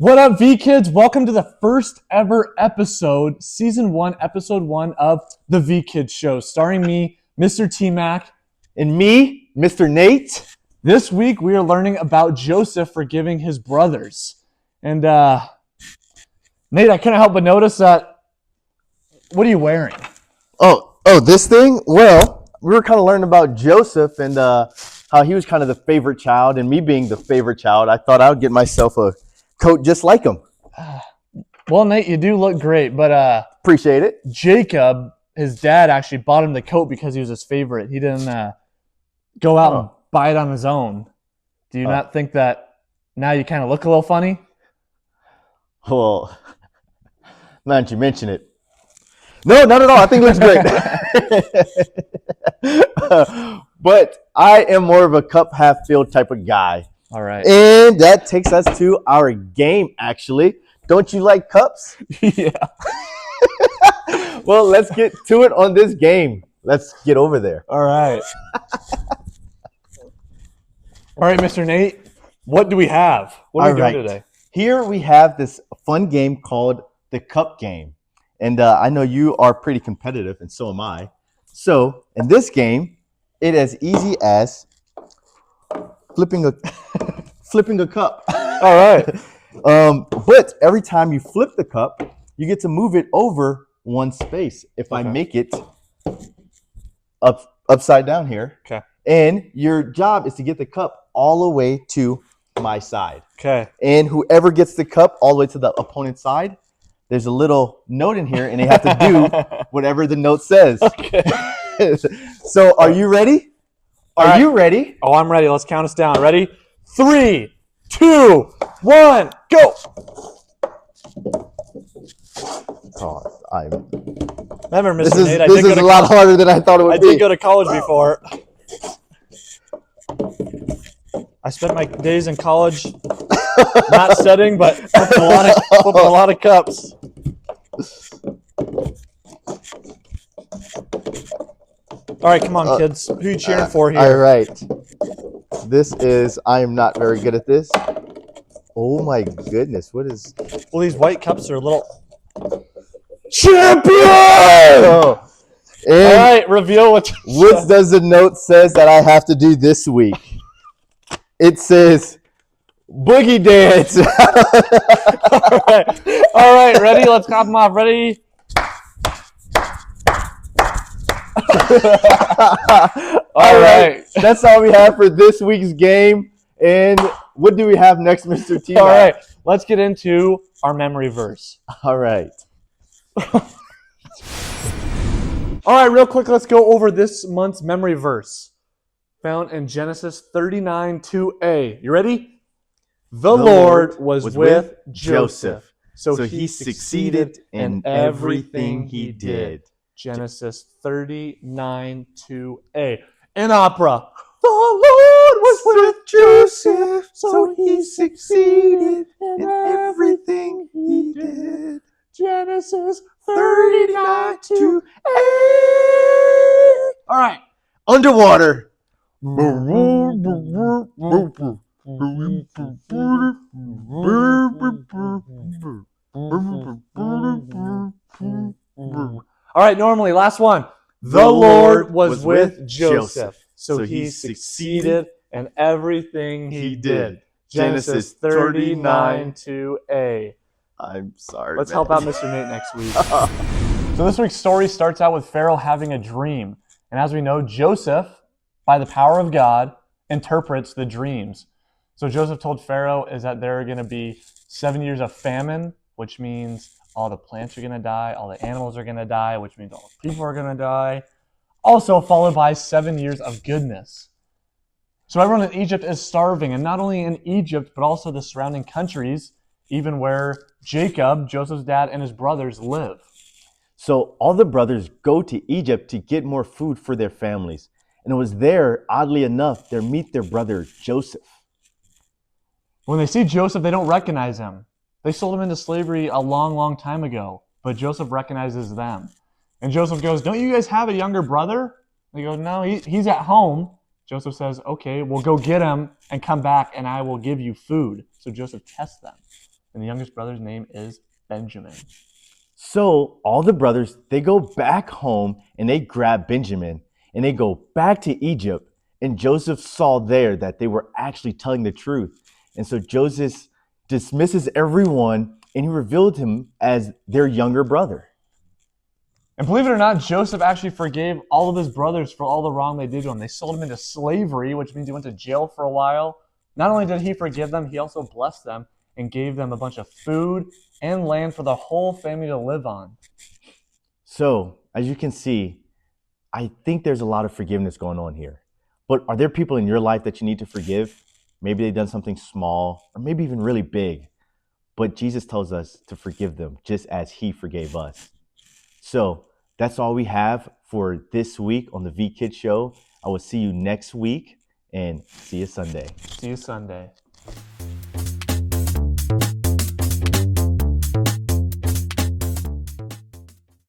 What up, V Kids? Welcome to the first ever episode, Season 1, Episode 1 of the V Kids Show, starring me, Mr. T-Mac. And me, Mr. Nate. This week, we are learning about Joseph forgiving his brothers. And, Nate, I couldn't help but notice that. What are you wearing? Oh, this thing? Well, we were kind of learning about Joseph and how he was kind of the favorite child. And me being the favorite child, I thought I would get myself a coat just like him. Well, Nate, you do look great, but appreciate it. Jacob, his dad, actually bought him the coat because he was his favorite. He didn't go out and buy it on his own. Do you not think that now you kind of look a little funny? Well, now that you mention it. No, not at all. I think it looks great. But I am more of a cup half filled type of guy. All right. And that takes us to our game, actually. Don't you like cups? Yeah. Well, let's get to it on this game. Let's get over there. All right. All right, Mr. Nate, what do we have? What are we doing today? Here we have this fun game called the Cup Game. And I know you are pretty competitive, and so am I. So in this game, it is easy as flipping a cup. All right. But every time you flip the cup, you get to move it over one space. If I make it upside down here. Okay. And your job is to get the cup all the way to my side. Okay. And whoever gets the cup all the way to the opponent's side, there's a little note in here, and they have to do whatever the note says. Okay. So are you ready? Are you ready? Oh, I'm ready. Let's count us down. Ready? 3, 2, 1, go. Remember, Mr. Nate, this is a lot harder than I thought it would be. I did go to college before. I spent my days in college not studying, but flipping a lot of cups. All right, come on, kids. Who are you cheering for here? All right. I am not very good at this. Oh my goodness, what is... Well, these white cups are a little... Champion! All right, reveal what does the note says that I have to do this week? It says boogie dance. All right, ready? Let's cop them off. Ready? All right. That's all we have for this week's game. And what do we have next, Mr. T? All right, let's get into our memory verse. All right. All right, real quick, let's go over this month's memory verse. Found in Genesis 39:2a. You ready? The Lord was with Joseph, so he succeeded in everything he did. Genesis 39:2a. In opera. The Lord was with Joseph, so he succeeded in everything he did. Genesis 39:2a. All right. Underwater. All right, normally, last one. The Lord was with Joseph, so he succeeded in everything he did. Genesis 39:2a. I'm sorry. Let's help out Mr. Nate next week. So this week's story starts out with Pharaoh having a dream. And as we know, Joseph, by the power of God, interprets the dreams. So Joseph told Pharaoh is that there are going to be 7 years of famine, which means all the plants are going to die, all the animals are going to die, which means all the people are going to die. Also followed by 7 years of goodness. So everyone in Egypt is starving, and not only in Egypt, but also the surrounding countries, even where Jacob, Joseph's dad, and his brothers live. So all the brothers go to Egypt to get more food for their families. And it was there, oddly enough, they meet their brother Joseph. When they see Joseph, they don't recognize him. They sold him into slavery a long, long time ago, but Joseph recognizes them. And Joseph goes, "Don't you guys have a younger brother?" They go, "No, he's at home." Joseph says, "Okay, we'll go get him and come back, and I will give you food." So Joseph tests them. and the youngest brother's name is Benjamin. So all the brothers, they go back home and they grab Benjamin and they go back to Egypt. And Joseph saw there that they were actually telling the truth. And so Joseph dismisses everyone and he revealed him as their younger brother. And believe it or not, Joseph actually forgave all of his brothers for all the wrong they did to him. They sold him into slavery, which means he went to jail for a while. Not only did he forgive them, he also blessed them and gave them a bunch of food and land for the whole family to live on. So, as you can see, I think there's a lot of forgiveness going on here. But are there people in your life that you need to forgive? Maybe they've done something small or maybe even really big. But Jesus tells us to forgive them just as he forgave us. So that's all we have for this week on the V Kids Show. I will see you next week and see you Sunday. See you Sunday.